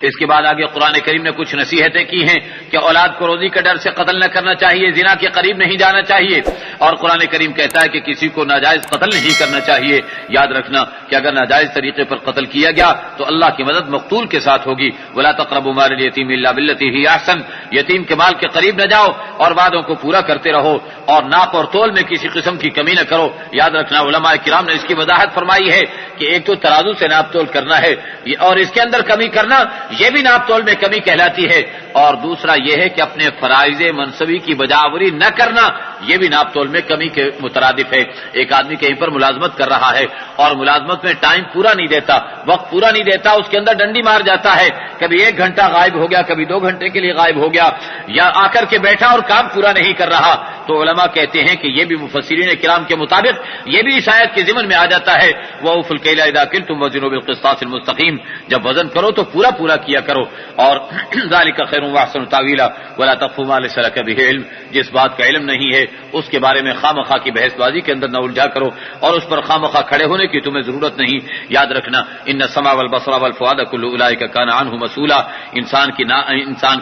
اس کے بعد آگے قرآن کریم نے کچھ نصیحتیں کی ہیں کہ اولاد کو روزی کے ڈر سے قتل نہ کرنا چاہیے، زنا کے قریب نہیں جانا چاہیے، اور قرآن کریم کہتا ہے کہ کسی کو ناجائز قتل نہیں کرنا چاہیے۔ یاد رکھنا کہ اگر ناجائز طریقے پر قتل کیا گیا تو اللہ کی مدد مقتول کے ساتھ ہوگی۔ ولا تقربوا مال الیتیم الا بالتی ہی احسن، یتیم کے مال کے قریب نہ جاؤ اور وعدوں کو پورا کرتے رہو، اور ناپ اور تول میں کسی قسم کی کمی نہ کرو۔ یاد رکھنا علماء کرام نے اس کی وضاحت فرمائی ہے کہ ایک تو ترازو سے ناپ تول کرنا ہے اور اس کے اندر کمی کرنا یہ بھی ناپ تول میں کمی کہلاتی ہے، اور دوسرا یہ ہے کہ اپنے فرائض منصبی کی بجاوری نہ کرنا یہ بھی ناپ تول میں کمی کے مترادف ہے۔ ایک آدمی کہیں پر ملازمت کر رہا ہے اور ملازمت میں ٹائم پورا نہیں دیتا، وقت پورا نہیں دیتا، اس کے اندر ڈنڈی مار جاتا ہے، کبھی 1 گھنٹہ غائب ہو گیا، کبھی 2 گھنٹے کے لیے غائب ہو گیا، یا آ کر کے بیٹھا اور کام پورا نہیں کر رہا، تو علماء کہتے ہیں کہ یہ بھی مفسرین کرام کے مطابق یہ بھی اس آیت کے ضمن میں آ جاتا ہے وَأَوْفُوا الْكَيْلَ إِذَا كِلْتُمْ وَزِنُوا بِالْقِسْطَاسِ الْمُسْتَقِيمِ، جب وزن کرو تو پورا کیا کرو، اور ذَلِكَ خَيْرٌ وَأَحْسَنُ تَأْوِيلًا وَلَا تَقْفُ مَا لَيْسَ لَكَ بِهِ عِلْمٌ، جس بات کا علم نہیں ہے اس کے بارے میں خواہ کی بحث بازی کے اندر نہ الجھا کرو، اور اس پر خواہ کھڑے ہونے کی تمہیں ضرورت نہیں۔ یاد رکھنا ان السمع والبصر والفؤاد كل اولئک کان عنہ مسئولا، انسان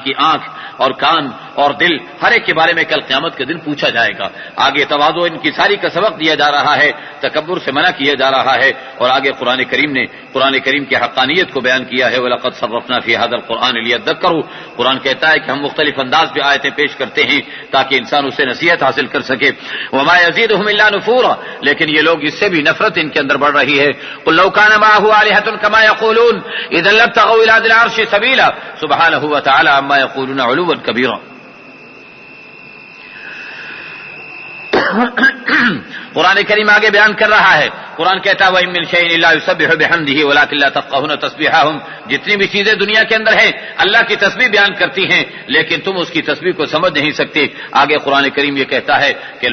کی آنکھ اور کان اور دل ہر ایک کے بارے میں کل قیامت کے دن پوچھا جائے گا۔ آگے تواضع ان کی ساری کا سبق دیا جا رہا ہے، تکبر سے منع کیا جا رہا ہے، اور آگے قرآن کریم کی حقانیت کو بیان کیا ہے وَلَقَدْ صَرَّفْنَا فِي هَذَا الْقُرْآنِ لِيَذَّكَّرُوا، قرآن کہتا ہے کہ ہم مختلف انداز پہ آیتیں پیش کرتے ہیں تاکہ انسان اسے نصیحت حاصل کر سکے۔ وَمَا يَزِيدُهُمْ إِلَّا نُفُورًا، لیکن یہ لوگ اس سے بھی نفرت ان کے اندر بڑھ رہی ہے۔ قُل لَّوْ كَانَ مَعَهُ آلِهَةٌ كَمَا يَقُولُونَ إِذًا لَّابْتَغَوْا إِلَىٰ ذِي الْعَرْشِ سَبِيلًا سُبْحَانَهُ وَتَعَالَىٰ عَمَّا يَقُولُونَ عُلُوًّا كَبِيرًا۔ قرآن کریم آگے بیان کر رہا ہے، قرآن کہتا ہے وَإِن مِّن شَيْءٍ إِلَّا يُسَبِّحُ بِحَمْدِهِ وَلَٰكِن لَّا تَفْقَهُونَ تَسْبِيحَهُمْ، جتنی بھی چیزیں دنیا کے اندر ہیں اللہ کی تسبیح بیان کرتی ہیں لیکن تم اس کی تسبیح کو سمجھ نہیں سکتے۔ آگے قرآن کریم یہ کہتا ہے کہ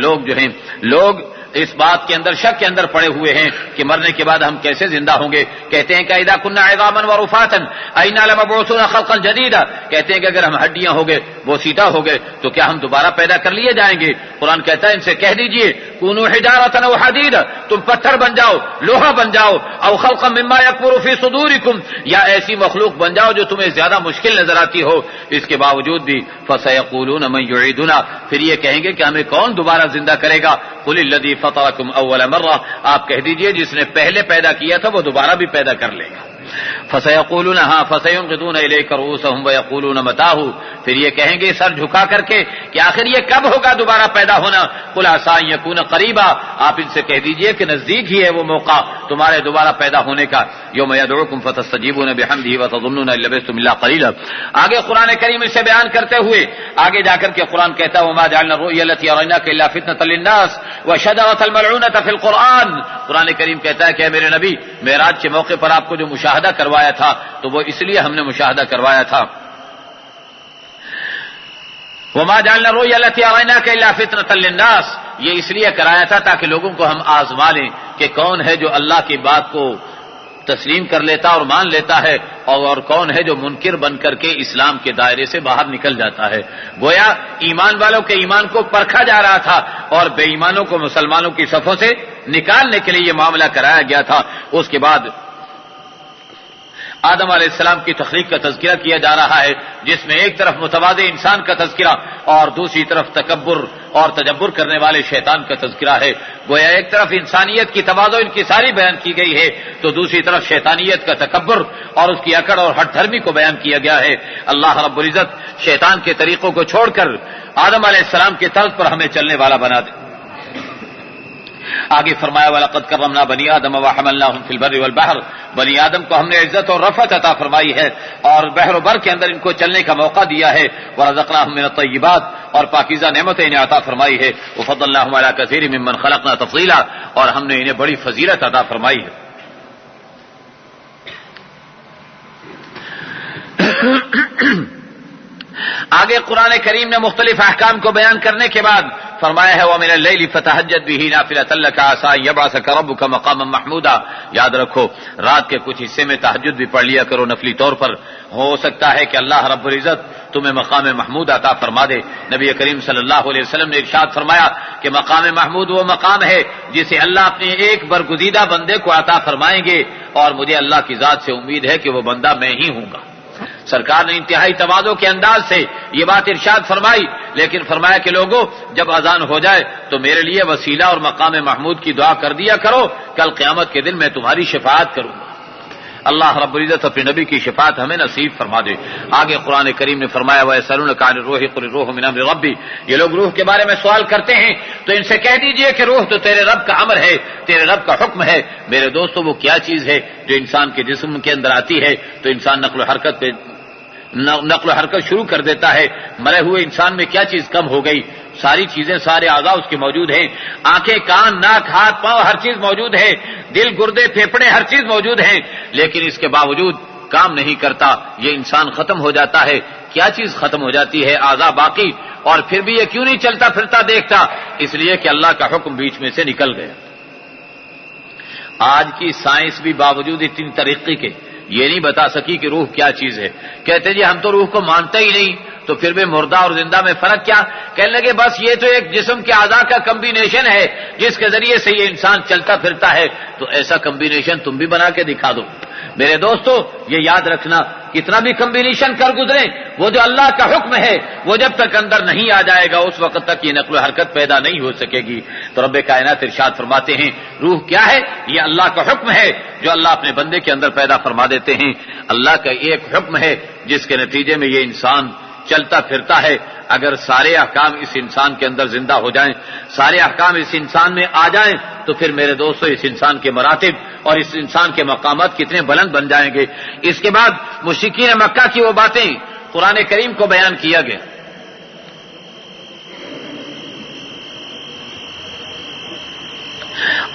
لوگ اس بات کے اندر شک کے اندر پڑے ہوئے ہیں کہ مرنے کے بعد ہم کیسے زندہ ہوں گے۔ کہتے ہیں کہ اذا كنا عظاما ورفاتا أئنا لمبعوثون خلقا جديدا، کہتے ہیں کہ اگر ہم ہڈیاں ہو گئے، وہ سیدھا ہو گئے تو کیا ہم دوبارہ پیدا کر لیے جائیں گے؟ قرآن کہتا ہے ان سے کہہ دیجئے كونوا حجارة أو حديدا، تم پتھر بن جاؤ، لوہا بن جاؤ، او خلقا مما يكبر في صدوركم، یا ایسی مخلوق بن جاؤ جو تمہیں زیادہ مشکل نظر آتی ہو۔ اس کے باوجود بھی فسيقولون من يعيدنا، پھر یہ کہیں گے کہ ہمیں کون دوبارہ زندہ کرے گا؟ قل الذي فطركم اول مرہ، آپ کہہ دیجئے جس نے پہلے پیدا کیا تھا وہ دوبارہ بھی پیدا کر لے گا۔ فسيقولون ها فسينغضون اليك رؤوسهم ويقولون متاه، پھر یہ کہیں گے سر جھکا کر کے کہ آخر یہ کب ہوگا دوبارہ پیدا ہونا؟ قل عسى ان يكون قريبا، آپ ان سے کہہ دیجئے کہ نزدیک ہی ہے وہ موقع تمہارے دوبارہ پیدا ہونے کا۔ یوم يدعوكم فتستجيبون بحمده وتظنون ان لبثتم الا قليلا۔ آگے قرآن کریم اسے بیان کرتے ہوئے آگے جا کر کے قرآن کہتا ہے وما جعلنا الرؤيا التي اريناك الا فتنة للناس وشجرة الملعونة في القرآن، قرآن کریم کہتا ہے کہ میرے نبی معراج کے موقع پر آپ کو جو مشاہدہ کروایا تھا تو وہ اس لیے ہم نے مشاہدہ کروایا تھا۔ وما جعلنا الرؤيا التي اريناك الا فتنة للناس، یہ اس لیے کرایا تھا تاکہ لوگوں کو ہم آزما لیں کہ کون ہے جو اللہ کی بات کو تسلیم کر لیتا اور مان لیتا ہے اور کون ہے جو منکر بن کر کے اسلام کے دائرے سے باہر نکل جاتا ہے۔ گویا ایمان والوں کے ایمان کو پرکھا جا رہا تھا اور بے ایمانوں کو مسلمانوں کی صفوں سے نکالنے کے لیے یہ معاملہ کرایا گیا تھا۔ اس کے بعد آدم علیہ السلام کی تخلیق کا تذکرہ کیا جا رہا ہے جس میں ایک طرف متواضع انسان کا تذکرہ اور دوسری طرف تکبر اور تجبر کرنے والے شیطان کا تذکرہ ہے۔ گویا ایک طرف انسانیت کی تواضع ان کی ساری بیان کی گئی ہے تو دوسری طرف شیطانیت کا تکبر اور اس کی اکڑ اور ہٹ دھرمی کو بیان کیا گیا ہے۔ اللہ رب العزت شیطان کے طریقوں کو چھوڑ کر آدم علیہ السلام کے طرز پر ہمیں چلنے والا بنا دے۔ آگے فرمایا وَلَقَدْ كَرَّمْنَا بَنِي آدَمَ وَحَمَلْنَاهُمْ فِي الْبَرِّ وَالْبَحْرِ، بنی آدم کو ہم نے عزت اور رفعت عطا فرمائی ہے اور بحر و بر کے اندر ان کو چلنے کا موقع دیا ہے۔ وَرَزَقْنَاهُم مِّنَ الطَّيِّبَاتِ، اور پاکیزہ نعمتیں انہیں عطا فرمائی ہے۔ وَفَضَّلْنَاهُمْ عَلَىٰ كَثِيرٍ مِّمَّنْ خَلَقْنَا تَفْضِيلًا، اور ہم نے انہیں بڑی فضیلت عطا فرمائی ہے۔ آگے قرآن کریم نے مختلف احکام کو بیان کرنے کے بعد فرمایا ہے وَمِنَ اللَّيْلِ فَتَهَجَّدْ بِهِ نَافِلَةً لَكَ عَسَىٰ أَن يَبْعَثَكَ رَبُّكَ مَقَامًا مَحْمُودًا، یاد رکھو رات کے کچھ حصے میں تہجد بھی پڑھ لیا کرو نفلی طور پر، ہو سکتا ہے کہ اللہ رب العزت تمہیں مقام محمود عطا فرما دے۔ نبی کریم صلی اللہ علیہ وسلم نے ارشاد فرمایا کہ مقام محمود وہ مقام ہے جسے اللہ اپنے ایک برگزیدہ بندے کو عطا فرمائیں گے اور مجھے اللہ کی ذات سے امید ہے کہ وہ بندہ میں ہی ہوں گا۔ سرکار نے انتہائی تواضع کے انداز سے یہ بات ارشاد فرمائی، لیکن فرمایا کہ لوگوں جب اذان ہو جائے تو میرے لیے وسیلہ اور مقام محمود کی دعا کر دیا کرو، کل قیامت کے دن میں تمہاری شفاعت کروں گا۔ اللہ رب العزت اپنے نبی کی شفاعت ہمیں نصیب فرما دے۔ آگے قرآن کریم نے فرمایا وَيَسْأَلُونَكَ عَنِ الرُّوحِ قُلِ الرُّوحُ مِنْ أَمْرِ رَبِّي، یہ لوگ روح کے بارے میں سوال کرتے ہیں تو ان سے کہہ دیجئے کہ روح تو تیرے رب کا امر ہے، تیرے رب کا حکم ہے۔ میرے دوستو وہ کیا چیز ہے جو انسان کے جسم کے اندر آتی ہے تو انسان نقل و حرکت شروع کر دیتا ہے؟ مرے ہوئے انسان میں کیا چیز کم ہو گئی؟ ساری چیزیں، سارے اعضاء اس کے موجود ہیں، آنکھیں، کان، ناک، ہاتھ، پاؤں، ہر چیز موجود ہے، دل، گردے، پھیپھڑے، ہر چیز موجود ہیں، لیکن اس کے باوجود کام نہیں کرتا۔ یہ انسان ختم ہو جاتا ہے۔ کیا چیز ختم ہو جاتی ہے؟ اعضاء باقی، اور پھر بھی یہ کیوں نہیں چلتا پھرتا دیکھتا؟ اس لیے کہ اللہ کا حکم بیچ میں سے نکل گیا۔ آج کی سائنس بھی باوجود اتنی ترقی کے یہ نہیں بتا سکی کہ روح کیا چیز ہے۔ کہتے جی ہم تو روح کو مانتے ہی نہیں، تو پھر بھی مردہ اور زندہ میں فرق کیا؟ کہنے لگے بس یہ تو ایک جسم کے اعضاء کا کمبینیشن ہے جس کے ذریعے سے یہ انسان چلتا پھرتا ہے۔ تو ایسا کمبینیشن تم بھی بنا کے دکھا دو۔ میرے دوستو یہ یاد رکھنا، کتنا بھی کمبینیشن کر گزرے، وہ جو اللہ کا حکم ہے وہ جب تک اندر نہیں آ جائے گا اس وقت تک یہ نقل و حرکت پیدا نہیں ہو سکے گی۔ تو رب کائنات ارشاد فرماتے ہیں روح کیا ہے؟ یہ اللہ کا حکم ہے جو اللہ اپنے بندے کے اندر پیدا فرما دیتے ہیں۔ اللہ کا ایک حکم ہے جس کے نتیجے میں یہ انسان چلتا پھرتا ہے۔ اگر سارے احکام اس انسان کے اندر زندہ ہو جائیں، سارے احکام اس انسان میں آ جائیں تو پھر میرے دوستو اس انسان کے مراتب اور اس انسان کے مقامات کتنے بلند بن جائیں گے۔ اس کے بعد مشرکین مکہ کی وہ باتیں قرآن کریم کو بیان کیا گیا۔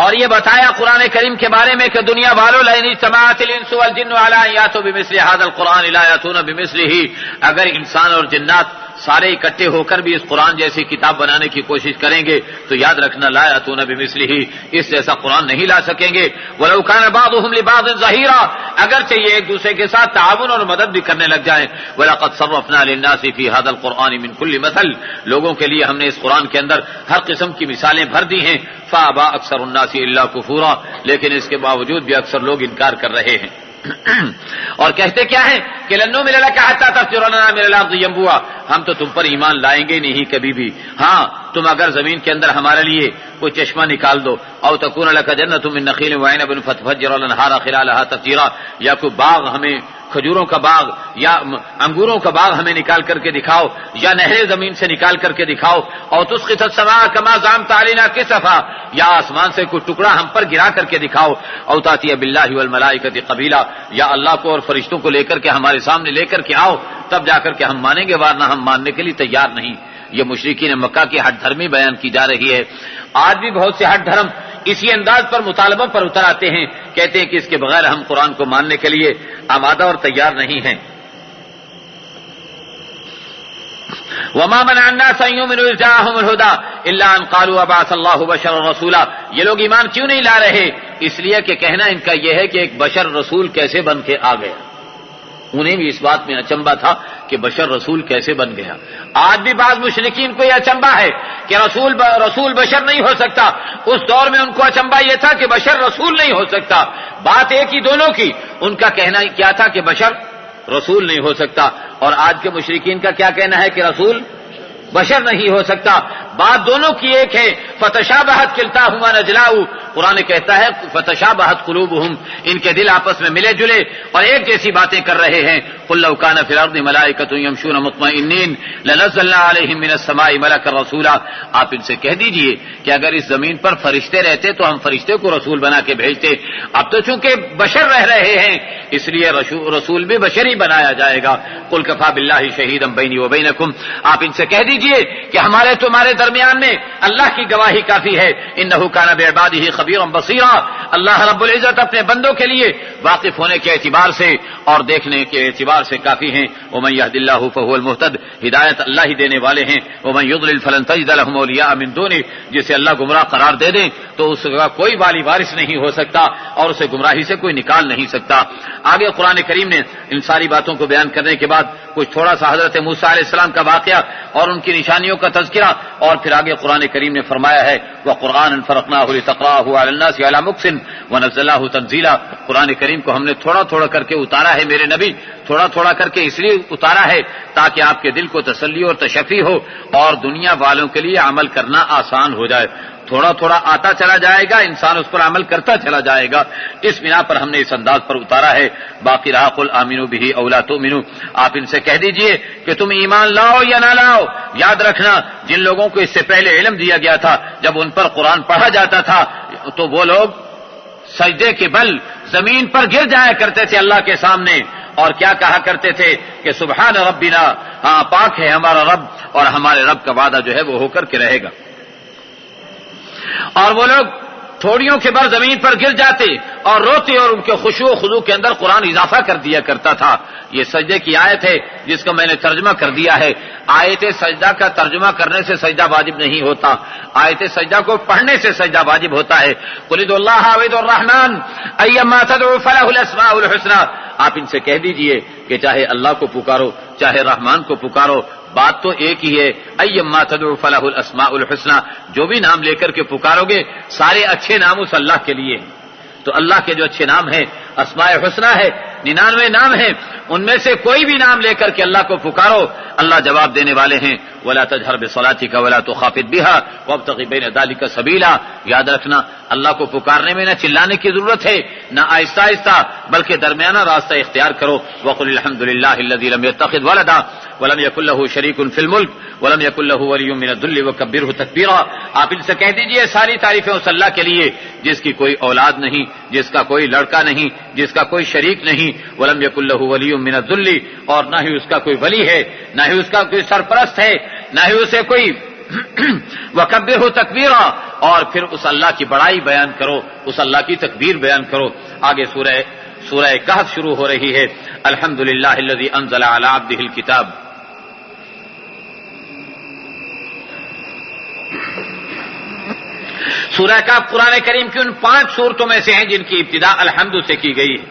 اور یہ بتایا قرآن کریم کے بارے میں کہ دنیا والوں لئن اجتمعت الانس والجن علی ان یاتوا بمثل هذا القرآن لا یاتون بمثله، اگر انسان اور جنات سارے اکٹھے ہو کر بھی اس قرآن جیسی کتاب بنانے کی کوشش کریں گے تو یاد رکھنا لا یاتون بمثله، اس جیسا قرآن نہیں لا سکیں گے۔ ولو کان بعضهم لبعض ظہیرا، اگرچہ یہ ایک دوسرے کے ساتھ تعاون اور مدد بھی کرنے لگ جائیں۔ ولقد صرفنا للناس في هذا القرآن من كل مثل، لوگوں کے لیے ہم نے اس قرآن کے اندر ہر قسم کی مثالیں بھر دی ہیں۔ فابى اکثر الناس الا کفورا، لیکن اس کے باوجود بھی اکثر لوگ انکار کر رہے ہیں۔ اور کہتے کیا ہیں کہ لن نؤمن لك حتى تفجر لنا من الارض ينبوعا، ہم تو تم پر ایمان لائیں گے نہیں کبھی بھی، ہاں تم اگر زمین کے اندر ہمارے لیے کوئی چشمہ نکال دو، او تكون لك جنة من نخيل وعنب فتفجر الانهار خلالها تفجيرا، یا کوئی باغ ہمیں کھجوروں کا باغ یا انگوروں کا باغ ہمیں نکال کر کے دکھاؤ، یا نہریں زمین سے نکال کر کے دکھاؤ، اور تسقط السماء كما زعمت علينا كسفا، یا آسمان سے کوئی ٹکڑا ہم پر گرا کر کے دکھاؤ، او تأتي بالله والملائكة قبيلا، یا اللہ کو اور فرشتوں کو لے کر کے ہمارے سامنے لے کر کے آؤ، تب جا کر کے ہم مانیں گے، ورنہ ہم ماننے کے لیے تیار نہیں۔ یہ مشرکین مکہ کی ہٹ دھرمی بیان کی جا رہی ہے۔ آج بھی بہت سے ہٹ دھرم اسی انداز پر مطالبہ پر اتر آتے ہیں، کہتے ہیں کہ اس کے بغیر ہم قرآن کو ماننے کے لیے آمادہ اور تیار نہیں ہیں۔ وما منع الناس ان يؤمنوا اذ جاءهم الهدى الا ان قالوا ابعث الله بشرا رسولا، یہ لوگ ایمان کیوں نہیں لا رہے؟ اس لیے کہ کہنا ان کا یہ ہے کہ ایک بشر رسول کیسے بن کے آ گیا۔ انہیں بھی اس بات میں اچنبھا تھا کہ بشر رسول کیسے بن گیا۔ آج بھی بعض مشرکین کو یہ اچنبھا ہے کہ رسول بشر نہیں ہو سکتا۔ اس دور میں ان کو اچنبھا یہ تھا کہ بشر رسول نہیں ہو سکتا۔ بات ایک ہی دونوں کی، ان کا کہنا کیا تھا کہ بشر رسول نہیں ہو سکتا، اور آج کے مشرکین کا کیا کہنا ہے کہ رسول بشر نہیں ہو سکتا۔ بات دونوں کی ایک ہے۔ فتشابہت کلتاہما نجلاء، قرآن کہتا ہے فتشابہت قلوبہم، ان کے دل آپس میں ملے جلے اور ایک جیسی باتیں کر رہے ہیں۔ قل لو کان فی الارض ملائکۃ یمشون مطمئنین لنزلنا علیہم من السماء ملکا رسولا، آپ ان سے کہہ دیجئے کہ اگر اس زمین پر فرشتے رہتے تو ہم فرشتے کو رسول بنا کے بھیجتے۔ اب تو چونکہ بشر رہ رہے ہیں اس لیے رسول بھی بشر ہی بنایا جائے گا۔ قل کفی باللہ شہیدا بینی وبینکم، آپ ان سے کہہ دیجئے کہ ہمارے تمہارے درمیان میں اللہ کی گواہی کافی ہے۔ انہ کان بعبادہ خبیرا بصیرا، اللہ رب العزت اپنے بندوں کے لیے واقف ہونے کے اعتبار سے اور دیکھنے کے اعتبار سے کافی ہیں۔ ومن یہد اللہ فہو المہتد، ہدایت اللہ ہی دینے والے ہیں۔ ومن یضلل فلن تجد لهم اولیاء من دونہ، جسے اللہ گمراہ قرار دے دیں تو اس کا کوئی والی وارث نہیں ہو سکتا اور اسے گمراہی سے کوئی نکال نہیں سکتا۔ آگے قرآن کریم نے ان ساری باتوں کو بیان کرنے کے بعد کچھ تھوڑا سا حضرت موسیٰ علیہ السلام کا واقعہ اور ان کی نشانیوں کا تذکرہ، اور پھر آگے قرآن کریم نے فرمایا ہے وَقُرْآنًا فَرَقْنَاهُ لِتَقْرَأَهُ عَلَى النَّاسِ عَلَى مُكْثٍ وَنَزَّلْنَاهُ تَنزِيلًا۔ قرآن کریم کو ہم نے تھوڑا تھوڑا کر کے اتارا ہے میرے نبی، تھوڑا تھوڑا کر کے اس لیے اتارا ہے تاکہ آپ کے دل کو تسلی اور تشفی ہو اور دنیا والوں کے لیے عمل کرنا آسان ہو جائے۔ تھوڑا تھوڑا آتا چلا جائے گا، انسان اس پر عمل کرتا چلا جائے گا، اس بنا پر ہم نے اس انداز پر اتارا ہے۔ باقی رہا قل آمنوا بہ او لا تؤمنوا، آپ ان سے کہہ دیجئے کہ تم ایمان لاؤ یا نہ لاؤ۔ یاد رکھنا جن لوگوں کو اس سے پہلے علم دیا گیا تھا، جب ان پر قرآن پڑھا جاتا تھا تو وہ لوگ سجدے کے بل زمین پر گر جایا کرتے تھے اللہ کے سامنے، اور کیا کہا کرتے تھے کہ سبحان ربنا، ہاں پاک ہے ہمارا رب، اور ہمارے رب کا وعدہ جو ہے وہ ہو کر کے رہے گا۔ اور وہ لوگ تھوڑیوں کے بر زمین پر گر جاتے اور روتے، اور ان کے خشوع و خضوع کے اندر قرآن اضافہ کر دیا کرتا تھا۔ یہ سجدے کی آیت ہے جس کو میں نے ترجمہ کر دیا ہے۔ آیت سجدہ کا ترجمہ کرنے سے سجدہ واجب نہیں ہوتا، آیت سجدہ کو پڑھنے سے سجدہ واجب ہوتا ہے۔ قل ادعوا اللہ او ادعوا الرحمن ایما تدعوا فلہ الاسماء الحسنى، آپ ان سے کہہ دیجئے کہ چاہے اللہ کو پکارو چاہے رحمان کو پکارو، بات تو ایک ہی ہے، ایما تدعوا فلہ الاسماء الحسنى، جو بھی نام لے کر کے پکارو گے سارے اچھے نام اس اللہ کے لیے ہیں۔ تو اللہ کے جو اچھے نام ہیں اسماء حسنہ ہے، 99 نام ہیں، ان میں سے کوئی بھی نام لے کر کے اللہ کو پکارو، اللہ جواب دینے والے ہیں۔ ولا تجہر بصلاتک ولا تخافت بها وابتغ بین ذلک سبیلا، یاد رکھنا اللہ کو پکارنے میں نہ چلانے کی ضرورت ہے نہ آہستہ آہستہ، بلکہ درمیانہ راستہ اختیار کرو۔ وقل الحمد للہ الذی لم یتخذ ولدا ولم یکن له شریک فی الملک ولم یکن له ولی من الذل وکبرہ تکبیرا، آپ ان سے کہہ دیجئے ساری تعریفیں اس اللہ کے لیے جس کی کوئی اولاد نہیں، جس کا کوئی لڑکا نہیں، جس کا کوئی شریک نہیں، ولم یکن له ولی من الذل، اور نہ ہی اس کا کوئی ولی ہے، نہ ہی اس کا کوئی سرپرست ہے، نہ ہی اسے کوئی وکبرہ تکبیرا، اور پھر اس اللہ کی بڑائی بیان کرو، اس اللہ کی تکبیر بیان کرو۔ آگے سورہ کہف شروع ہو رہی ہے، الحمدللہ الذی انزل علی عبدہ الکتاب۔ سورہ کہف قرآن کریم کی ان 5 سورتوں میں سے ہیں جن کی ابتدا الحمد سے کی گئی ہے۔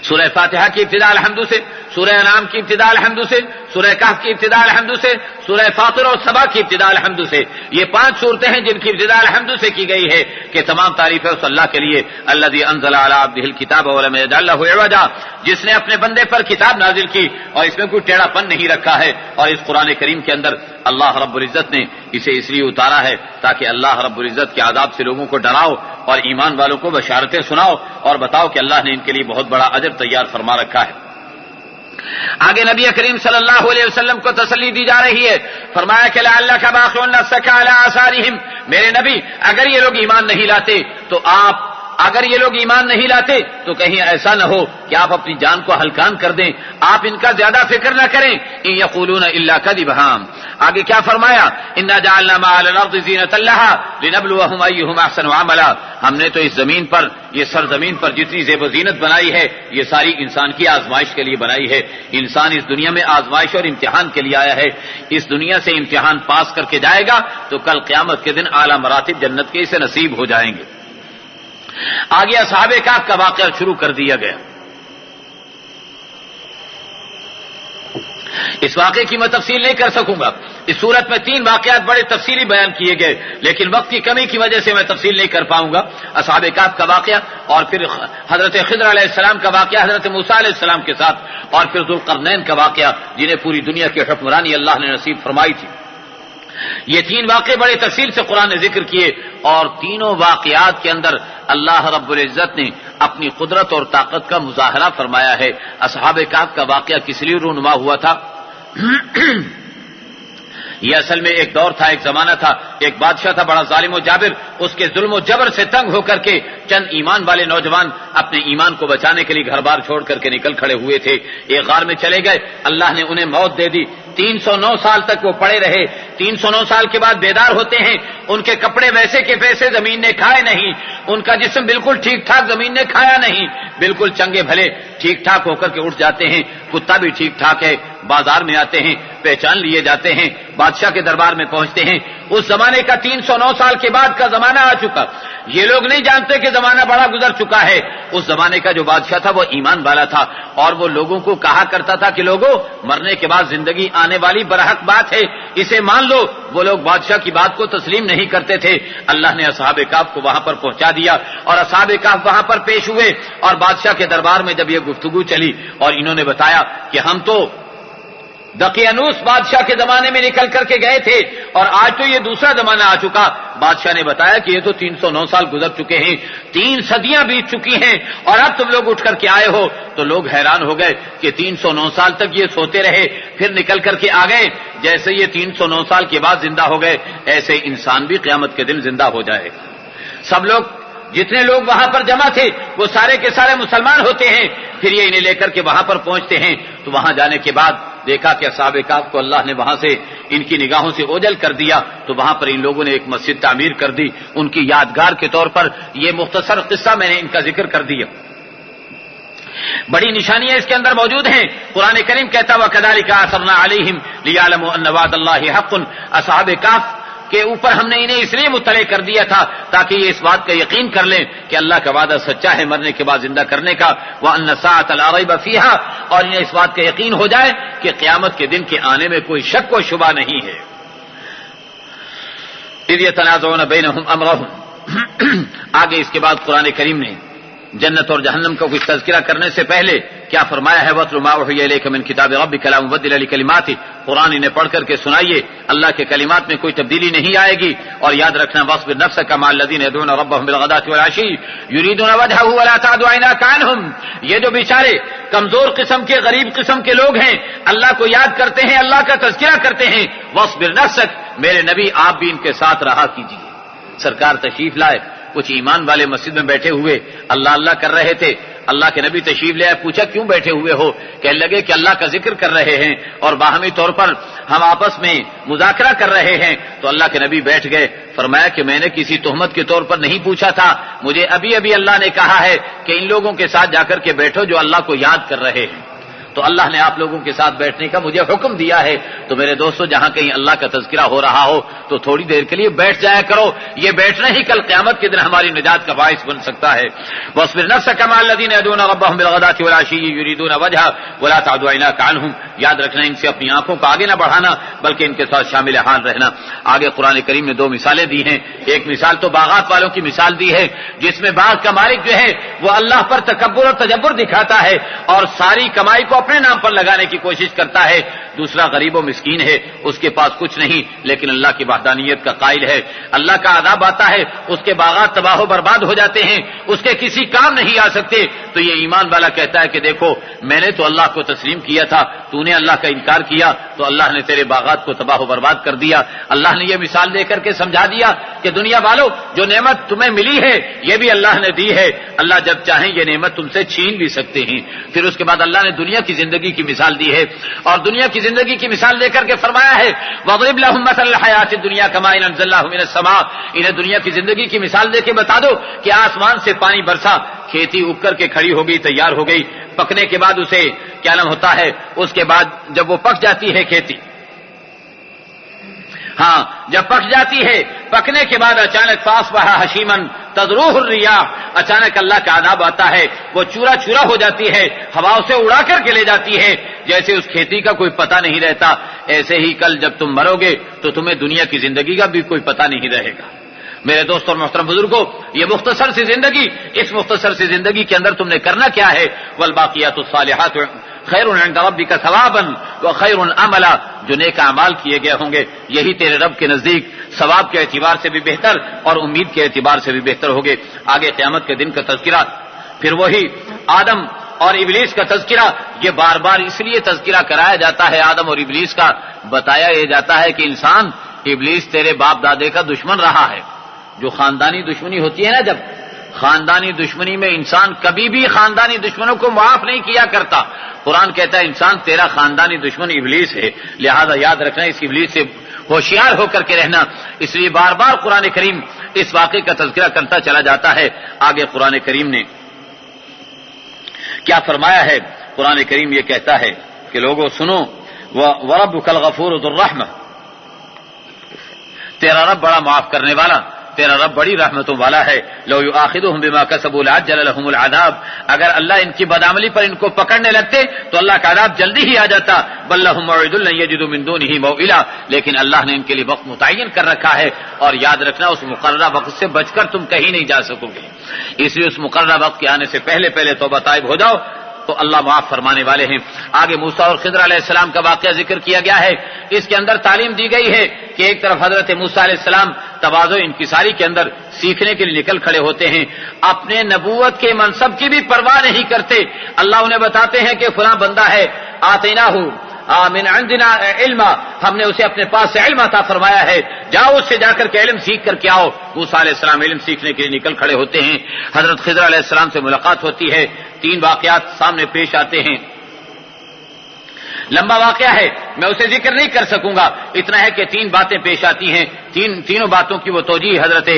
سورہ فاتحہ کی ابتدا الحمد سے، سورہ انعام کی ابتدا الحمد سے، سورہ کہف کی ابتدا الحمد سے، سورہ فاطر اور سبا کی ابتدا الحمد سے۔ یہ 5 صورتیں ہیں جن کی ابتدا الحمد سے کی گئی ہے کہ تمام تعریف ہے اس اللہ کے لیے، الذی انزل علی عبدہ الکتاب ولم یجعل له عوجا، جس نے اپنے بندے پر کتاب نازل کی اور اس میں کوئی ٹیڑھا پن نہیں رکھا ہے۔ اور اس قرآن کریم کے اندر اللہ رب العزت نے اسے اس لیے اتارا ہے تاکہ اللہ رب العزت کے عذاب سے لوگوں کو ڈراؤ اور ایمان والوں کو بشارتیں سناؤ اور بتاؤ کہ اللہ نے ان کے لیے بہت بڑا اجر تیار فرما رکھا ہے۔ آگے نبی کریم صلی اللہ علیہ وسلم کو تسلی دی جا رہی ہے، فرمایا کہ لعلک باخع نفسک علی آثارہم، میرے نبی اگر یہ لوگ ایمان نہیں لاتے تو کہیں ایسا نہ ہو کہ آپ اپنی جان کو ہلکان کر دیں، آپ ان کا زیادہ فکر نہ کریں۔ ان یقولون الا کذبا، آگے کیا فرمایا، انا جعلنا ما علی الارض زینۃ لها لنبلوهم ایہم احسن عملا، ہم نے تو اس زمین پر، یہ سرزمین پر جتنی زیب و زینت بنائی ہے یہ ساری انسان کی آزمائش کے لیے بنائی ہے۔ انسان اس دنیا میں آزمائش اور امتحان کے لیے آیا ہے، اس دنیا سے امتحان پاس کر کے جائے گا تو کل قیامت کے دن اعلیٰ مراتب جنت کے اسے نصیب ہو جائیں گے۔ آگے اصحاب کہف کا واقعہ شروع کر دیا گیا۔ اس واقعے کی میں تفصیل نہیں کر سکوں گا، اس صورت میں 3 واقعات بڑے تفصیلی بیان کیے گئے، لیکن وقت کی کمی کی وجہ سے میں تفصیل نہیں کر پاؤں گا۔ اصحاب کہف کا واقعہ اور پھر حضرت خضر علیہ السلام کا واقعہ حضرت موسیٰ علیہ السلام کے ساتھ، اور پھر ذوالقرنین کا واقعہ جنہیں پوری دنیا کی حکمرانی اللہ نے نصیب فرمائی تھی۔ یہ 3 واقعے بڑے تفصیل سے قرآن نے ذکر کیے، اور تینوں واقعات کے اندر اللہ رب العزت نے اپنی قدرت اور طاقت کا مظاہرہ فرمایا ہے۔ اصحاب کہف کا واقعہ کس لیے رونما ہوا تھا؟ یہ اصل میں ایک دور تھا، ایک زمانہ تھا، ایک بادشاہ تھا بڑا ظالم و جابر، اس کے ظلم و جبر سے تنگ ہو کر کے چند ایمان والے نوجوان اپنے ایمان کو بچانے کے لیے گھر بار چھوڑ کر کے نکل کھڑے ہوئے تھے، ایک غار میں چلے گئے، اللہ نے انہیں موت دے دی، 309 سال تک وہ پڑے رہے، 309 سال کے بعد بیدار ہوتے ہیں، ان کے کپڑے ویسے کے ویسے زمین نے کھائے نہیں، ان کا جسم بالکل ٹھیک ٹھاک زمین نے کھایا نہیں، بالکل چنگے بھلے ٹھیک ٹھاک ہو کر کے اٹھ جاتے ہیں، کتا بھی ٹھیک ٹھاک ہے، بازار میں آتے ہیں، پہچان لیے جاتے ہیں، بادشاہ کے دربار میں پہنچتے ہیں، اس زمانے کا 309 سال کے بعد کا زمانہ آ چکا. یہ لوگ نہیں جانتے کہ زمانہ بڑا گزر چکا ہے. اس زمانے کا جو بادشاہ تھا وہ ایمان والا تھا اور وہ لوگوں کو کہا کرتا تھا کہ لوگوں مرنے کے بعد زندگی آنے والی برحق بات ہے, اسے مان لو. وہ لوگ بادشاہ کی بات کو تسلیم نہیں کرتے تھے. اللہ نے اصحاب کہف کو وہاں پر پہنچا دیا اور اصحاب کہف وہاں پر پیش ہوئے اور بادشاہ کے دربار میں جب یہ گفتگو چلی اور انہوں نے بتایا کہ ہم تو دقیانوس بادشاہ کے زمانے میں نکل کر کے گئے تھے اور آج تو یہ دوسرا زمانہ آ چکا. بادشاہ نے بتایا کہ یہ تو 309 سال گزر چکے ہیں, 3 صدیاں بیت چکی ہیں اور اب تم لوگ اٹھ کر کے آئے ہو. تو لوگ حیران ہو گئے کہ 309 سال تک یہ سوتے رہے پھر نکل کر کے آ گئے. جیسے یہ 309 سال کے بعد زندہ ہو گئے ایسے انسان بھی قیامت کے دن زندہ ہو جائے گا. سب لوگ جتنے لوگ وہاں پر جمع تھے وہ سارے کے سارے مسلمان ہوتے ہیں. پھر یہ انہیں لے کر کے وہاں پر پہنچتے ہیں تو وہاں جانے کے بعد دیکھا کہ اصحاب کہف کو اللہ نے وہاں سے ان کی نگاہوں سے اوجھل کر دیا. تو وہاں پر ان لوگوں نے ایک مسجد تعمیر کر دی ان کی یادگار کے طور پر. یہ مختصر قصہ میں نے ان کا ذکر کر دیا. بڑی نشانیاں اس کے اندر موجود ہیں. قرآن کریم کہتا وَكَذَلِكَ أَثَرْنَا عَلَيْهِمْ لِيَعْلَمُوا أَنَّ وَعْدَ اللَّهِ حَقٌّ. اصحاب کہف کے اوپر ہم نے انہیں اس لیے مطلع کر دیا تھا تاکہ یہ اس بات کا یقین کر لیں کہ اللہ کا وعدہ سچا ہے مرنے کے بعد زندہ کرنے کا. وَأَنَّ السَّاعَةَ لَا رَيْبَ فِيهَا, اور انہیں اس بات کا یقین ہو جائے کہ قیامت کے دن کے آنے میں کوئی شک و شبہ نہیں ہے. اِذْ يَتَنَازَعُونَ بَيْنَهُمْ أَمْرَهُمْ. آگے اس کے بعد قرآن کریم نے جنت اور جہنم کا کچھ تذکرہ کرنے سے پہلے کیا فرمایا ہے وَاتْلُ مَا أُوحِيَ إِلَيْكَ مِنْ کِتَابِ رَبِّكَ لَا مُبَدِّلَ لِکَلِمَاتِهِ. قرآن انہیں پڑھ کر کے سنائیے, اللہ کے کلمات میں کوئی تبدیلی نہیں آئے گی. اور یاد رکھنا وَاصْبِرْ نَفْسَكَ مَعَ الَّذِينَ يَدْعُونَ رَبَّهُم بِالْغَدَاةِ وَالْعَشِيِّ يُرِيدُونَ وَجْهَهُ وَلَا تَعْدُ عَيْنَاكَ عَنْهُمْ. یہ جو بیچارے کمزور قسم کے غریب قسم کے لوگ ہیں اللہ کو یاد کرتے ہیں اللہ کا تذکرہ کرتے ہیں. وَاصْبِرْ نَفْسَكَ, میرے نبی آپ بھی ان کے ساتھ رہا کیجیے. سرکار تشریف لائے, کچھ ایمان والے مسجد میں بیٹھے ہوئے اللہ اللہ کر رہے تھے. اللہ کے نبی تشریف لے آئے, پوچھا کیوں بیٹھے ہوئے ہو؟ کہنے لگے کہ اللہ کا ذکر کر رہے ہیں اور باہمی طور پر ہم آپس میں مذاکرہ کر رہے ہیں. تو اللہ کے نبی بیٹھ گئے. فرمایا کہ میں نے کسی تہمت کے طور پر نہیں پوچھا تھا, مجھے ابھی ابھی اللہ نے کہا ہے کہ ان لوگوں کے ساتھ جا کر کے بیٹھو جو اللہ کو یاد کر رہے ہیں. تو اللہ نے آپ لوگوں کے ساتھ بیٹھنے کا مجھے حکم دیا ہے. تو میرے دوستو جہاں کہیں اللہ کا تذکرہ ہو رہا ہو تو تھوڑی دیر کے لیے بیٹھ جایا کرو. یہ بیٹھنا ہی کل قیامت کے دن ہماری نجات کا باعث بن سکتا ہے. وَاصْبِرْ نَفْسَكَ مَعَ الَّذِينَ يَدْعُونَ رَبَّهُم بِالْغَدَاةِ وَالْعَشِيِّ يُرِيدُونَ وَجْهَهُ وَلَا تَعْدُ عَيْنَاكَ عَنْهُمْ. یاد رکھنا ان سے اپنی آنکھوں کو آگے نہ بڑھانا بلکہ ان کے ساتھ شامل حال رہنا. آگے قرآن کریم نے 2 مثالیں دی ہیں. ایک مثال تو باغات والوں کی مثال دی ہے جس میں باغ کا مالک جو ہے وہ اللہ پر تکبر اور تجبر دکھاتا ہے اور ساری کمائی کو اپنے نام پر لگانے کی کوشش کرتا ہے. دوسرا غریب و مسکین ہے, اس کے پاس کچھ نہیں لیکن اللہ کی وحدانیت کا قائل ہے. اللہ کا عذاب آتا ہے, اس کے باغات تباہ و برباد ہو جاتے ہیں, اس کے کسی کام نہیں آ سکتے. تو یہ ایمان والا کہتا ہے کہ دیکھو میں نے تو اللہ کو تسلیم کیا تھا, تو نے اللہ کا انکار کیا تو اللہ نے تیرے باغات کو تباہ و برباد کر دیا. اللہ نے یہ مثال دے کر کے سمجھا دیا کہ دنیا والوں جو نعمت تمہیں ملی ہے یہ بھی اللہ نے دی ہے. اللہ جب چاہیں یہ نعمت تم سے چھین بھی سکتے ہیں. پھر اس کے بعد اللہ نے دنیا کی زندگی کی مثال دی ہے اور دنیا کی زندگی کی مثال دے کر کے فرمایا ہے وَاضْرِبْ لَهُم مَثَلَ الْحَيَاةِ الدُّنْيَا كَمَاءٍ أَنزَلْنَاهُ مِنَ السَّمَاءِ. انہیں دنیا کی زندگی کی مثال دے کے بتا دو کہ آسمان سے پانی برسا, کھیتی اگ کر کے کھڑی ہو گئی, تیار ہو گئی, پکنے کے بعد اسے کیا نام ہوتا ہے, اس کے بعد جب وہ پک جاتی ہے کھیتی, ہاں جب پک جاتی ہے, پکنے کے بعد اچانک فَأَصْبَحَ حَشِيمًا تَذْرُوهُ الرِّيَاحُ, اچانک اللہ کا عذاب آتا ہے, وہ چورا چورا ہو جاتی ہے, ہواؤں سے اڑا کر کے لے جاتی ہے, جیسے اس کھیتی کا کوئی پتہ نہیں رہتا. ایسے ہی کل جب تم مرو گے تو تمہیں دنیا کی زندگی کا بھی کوئی پتہ نہیں رہے گا. میرے دوست اور محترم بزرگوں, یہ مختصر سی زندگی, اس مختصر سی زندگی کے اندر تم نے کرنا کیا ہے؟ والباقیات الصالحات خیر عند ربک ثوابا وخیر عملا. جو نیک اعمال کیے گئے ہوں گے یہی تیرے رب کے نزدیک ثواب کے اعتبار سے بھی بہتر اور امید کے اعتبار سے بھی بہتر ہوگے. آگے قیامت کے دن کا تذکرہ, پھر وہی آدم اور ابلیس کا تذکرہ. یہ بار بار اس لیے تذکرہ کرایا جاتا ہے آدم اور ابلیس کا, بتایا یہ جاتا ہے کہ انسان ابلیس تیرے باپ دادے کا دشمن رہا ہے. جو خاندانی دشمنی ہوتی ہے نا, جب خاندانی دشمنی میں انسان کبھی بھی خاندانی دشمنوں کو معاف نہیں کیا کرتا. قرآن کہتا ہے انسان تیرا خاندانی دشمن ابلیس ہے, لہذا یاد رکھنا اس ابلیس سے ہوشیار ہو کر کے رہنا. اس لیے بار بار قرآن کریم اس واقعے کا تذکرہ کرتا چلا جاتا ہے. آگے قرآن کریم نے کیا فرمایا ہے؟ قرآن کریم یہ کہتا ہے کہ لوگوں سنو, وَرَبُّكَ الْغَفُورُ ذُو الرَّحْمَةِ. تیرا رب بڑا معاف کرنے والا، تیرا رب بڑی رحمتوں والا ہے. لو یؤاخذهم بما كسبوا لعجل لهم العذاب، اگر اللہ ان کی بدعملی پر ان کو پکڑنے لگتے تو اللہ کا عذاب جلدی ہی آ جاتا. بل لهم موعد لن يجدوا من دونه موئلا، لیکن اللہ نے ان کے لیے وقت متعین کر رکھا ہے، اور یاد رکھنا اس مقررہ وقت سے بچ کر تم کہیں نہیں جا سکو گے. اس لیے اس مقررہ وقت کے آنے سے پہلے توبہ طائب ہو جاؤ تو اللہ معاف فرمانے والے ہیں. آگے موسیٰ اور خضر علیہ السلام کا واقعہ ذکر کیا گیا ہے. اس کے اندر تعلیم دی گئی ہے کہ ایک طرف حضرت موسیٰ علیہ السلام تواضع انکساری کے اندر سیکھنے کے لیے نکل کھڑے ہوتے ہیں، اپنے نبوت کے منصب کی بھی پرواہ نہیں کرتے. اللہ انہیں بتاتے ہیں کہ فلاں بندہ ہے، آتیناہ من عندنا علما، ہم نے اسے اپنے پاس سے علم عطا فرمایا ہے، جاؤ اس سے جا کر کے علم سیکھ کر کے آؤ. موسیٰ علیہ السلام علم سیکھنے کے لیے نکل کھڑے ہوتے ہیں. حضرت خضر علیہ السلام سے ملاقات ہوتی ہے. 3 واقعات سامنے پیش آتے ہیں. لمبا واقعہ ہے، میں اسے ذکر نہیں کر سکوں گا، اتنا ہے کہ 3 باتیں پیش آتی ہیں. تینوں باتوں کی وہ توجیہ حضرت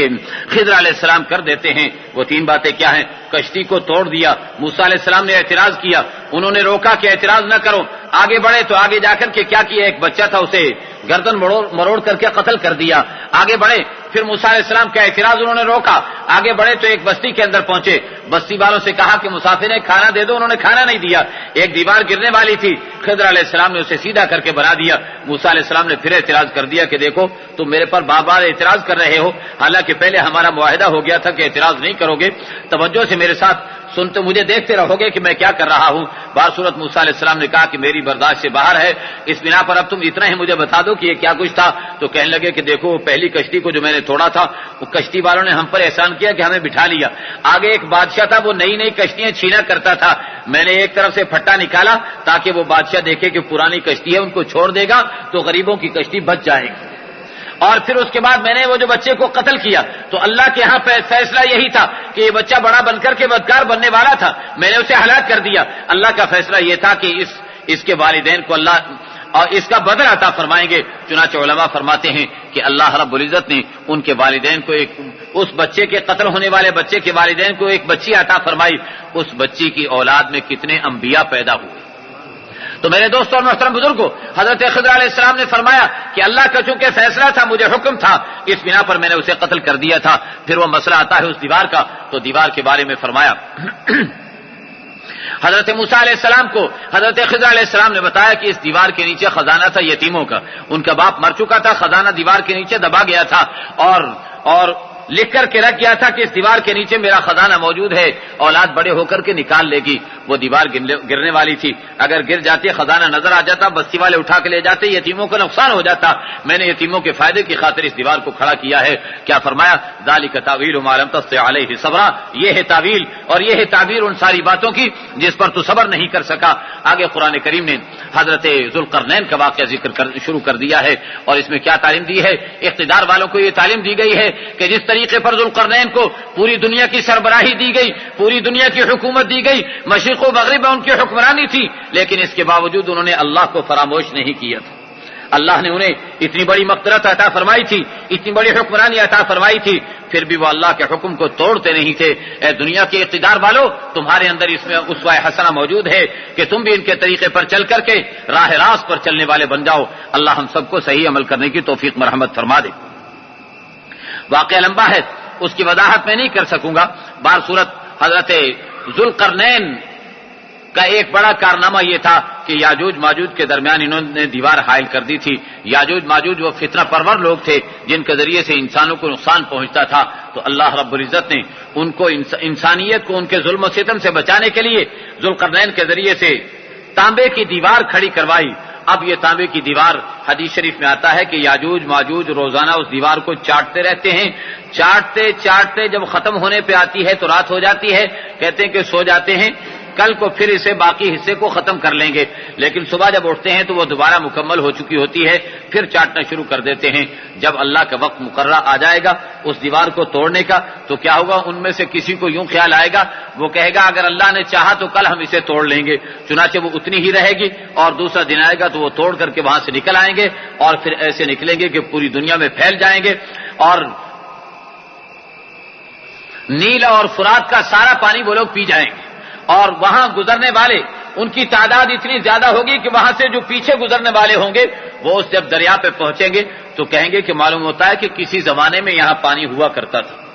خضر علیہ السلام کر دیتے ہیں. وہ 3 باتیں کیا ہیں؟ کشتی کو توڑ دیا، موسیٰ علیہ السلام نے اعتراض کیا، انہوں نے روکا کہ اعتراض نہ کرو. آگے بڑھے تو آگے جا کر کے کیا کیا؟ ایک بچہ تھا، اسے گردن مروڑ کر کے قتل کر دیا. آگے بڑھے پھر موسیٰ علیہ السلام کا اعتراض انہوں نے روکا. آگے بڑھے تو ایک بستی کے اندر پہنچے، بستی والوں سے کہا کہ مسافر نے کھانا دے دو، انہوں نے کھانا نہیں دیا. ایک دیوار گرنے والی تھی، خضر علیہ السلام نے اسے سیدھا کر کے بنا دیا. موسیٰ علیہ السلام نے پھر اعتراض کر دیا کہ دیکھو تم میرے پر بار بار اعتراض کر رہے ہو، حالانکہ پہلے ہمارا معاہدہ ہو گیا تھا کہ اعتراض نہیں کرو گے. توجہ سے میرے ساتھ سنتے مجھے دیکھتے رہو گے کہ میں کیا کر رہا ہوں. بصورت موسیٰ علیہ السلام نے کہا کہ میری برداشت سے باہر ہے، اس بنا پر اب تم اتنا ہی مجھے بتا دو کہ یہ کیا کچھ تھا. تو کہنے لگے کہ دیکھو پہلی کشتی کو جو میں نے توڑا تھا، وہ کشتی والوں نے ہم پر احسان کیا کہ ہمیں بٹھا لیا. آگے ایک بادشاہ تھا، وہ نئی کشتیاں چھینا کرتا تھا، میں نے ایک طرف سے پھٹا نکالا تاکہ وہ بادشاہ دیکھے کہ پرانی کشتی ہے، ان کو چھوڑ دے گا تو غریبوں کی کشتی بچ جائے گی. اور پھر اس کے بعد میں نے وہ جو بچے کو قتل کیا تو اللہ کے ہاں فیصلہ یہی تھا کہ یہ بچہ بڑا بن کر کے بدکار بننے والا تھا، میں نے اسے ہلاک کر دیا. اللہ کا فیصلہ یہ تھا کہ اس کے والدین کو اللہ اور اس کا بدلہ عطا فرمائیں گے. چنانچہ علماء فرماتے ہیں کہ اللہ رب العزت نے ان کے والدین کو اس بچے کے قتل ہونے والے بچے کے والدین کو ایک بچی عطا فرمائی. اس بچی کی اولاد میں کتنے انبیاء پیدا ہوئے. تو میرے دوست اور محترم بزرگوں، حضرت خضر علیہ السلام نے فرمایا کہ اللہ کا چونکہ فیصلہ تھا، مجھے حکم تھا، اس بنا پر میں نے اسے قتل کر دیا تھا. پھر وہ مسئلہ آتا ہے اس دیوار کا، تو دیوار کے بارے میں فرمایا حضرت موسیٰ علیہ السلام کو حضرت خضر علیہ السلام نے بتایا کہ اس دیوار کے نیچے خزانہ تھا یتیموں کا، ان کا باپ مر چکا تھا، خزانہ دیوار کے نیچے دبا گیا تھا اور لکھ کر کے رکھ گیا تھا کہ اس دیوار کے نیچے میرا خزانہ موجود ہے، اولاد بڑے ہو کر کے نکال لے گی. وہ دیوار گرنے والی تھی، اگر گر جاتی خزانہ نظر آ جاتا، بستی والے اٹھا کے لے جاتے، یتیموں کا نقصان ہو جاتا. میں نے یتیموں کے فائدے کی خاطر اس دیوار کو کھڑا کیا ہے. کیا فرمایا؟ ذالک تاویل ما لم تستطع علیہ صبرا، یہ ہے تعویل اور یہ ہے تعبیر ان ساری باتوں کی جس پر تو صبر نہیں کر سکا. آگے قرآن کریم نے حضرت ذوالقرنین کا واقعہ شروع کر دیا ہے، اور اس میں کیا تعلیم دی ہے؟ اقتدار والوں کو یہ تعلیم دی گئی ہے کہ جس طریقے پر ذوالقرنین کو پوری دنیا کی سربراہی دی گئی، پوری دنیا کی حکومت دی گئی، مشرق و مغرب میں ان کی حکمرانی تھی، لیکن اس کے باوجود انہوں نے اللہ کو فراموش نہیں کیا تھا. اللہ نے انہیں اتنی بڑی مغفرت عطا فرمائی تھی، اتنی بڑی حکمرانی عطا فرمائی تھی، پھر بھی وہ اللہ کے حکم کو توڑتے نہیں تھے. اے دنیا کے اقتدار والوں، تمہارے اندر اس میں اسوہ حسنہ موجود ہے کہ تم بھی ان کے طریقے پر چل کر کے راہ راست پر چلنے والے بن جاؤ. اللہ ہم سب کو صحیح عمل کرنے کی توفیق مرحمت فرما دے. واقعہ لمبا ہے، اس کی وضاحت میں نہیں کر سکوں گا. بہر صورت حضرت ذوالقرنین کا ایک بڑا کارنامہ یہ تھا کہ یاجوج ماجوج کے درمیان انہوں نے دیوار حائل کر دی تھی. یاجوج ماجوج وہ فتنہ پرور لوگ تھے جن کے ذریعے سے انسانوں کو نقصان پہنچتا تھا. تو اللہ رب العزت نے ان کو انسانیت کو ان کے ظلم و ستم سے بچانے کے لیے ذوالقرنین کے ذریعے سے تانبے کی دیوار کھڑی کروائی. اب یہ تانبے کی دیوار حدیث شریف میں آتا ہے کہ یاجوج ماجوج روزانہ اس دیوار کو چاٹتے رہتے ہیں. چاٹتے جب ختم ہونے پہ آتی ہے تو رات ہو جاتی ہے، کہتے ہیں کہ سو جاتے ہیں، کل کو پھر اسے باقی حصے کو ختم کر لیں گے. لیکن صبح جب اٹھتے ہیں تو وہ دوبارہ مکمل ہو چکی ہوتی ہے، پھر چاٹنا شروع کر دیتے ہیں. جب اللہ کا وقت مقررہ آ جائے گا اس دیوار کو توڑنے کا تو کیا ہوگا؟ ان میں سے کسی کو یوں خیال آئے گا، وہ کہے گا اگر اللہ نے چاہا تو کل ہم اسے توڑ لیں گے. چنانچہ وہ اتنی ہی رہے گی، اور دوسرا دن آئے گا تو وہ توڑ کر کے وہاں سے نکل آئیں گے، اور پھر ایسے نکلیں گے کہ پوری دنیا میں پھیل جائیں گے، اور نیل اور فرات کا سارا پانی وہ لوگ پی جائیں گے. اور وہاں گزرنے والے ان کی تعداد اتنی زیادہ ہوگی کہ وہاں سے جو پیچھے گزرنے والے ہوں گے وہ جب دریا پہ پہنچیں گے تو کہیں گے کہ معلوم ہوتا ہے کہ کسی زمانے میں یہاں پانی ہوا کرتا تھا.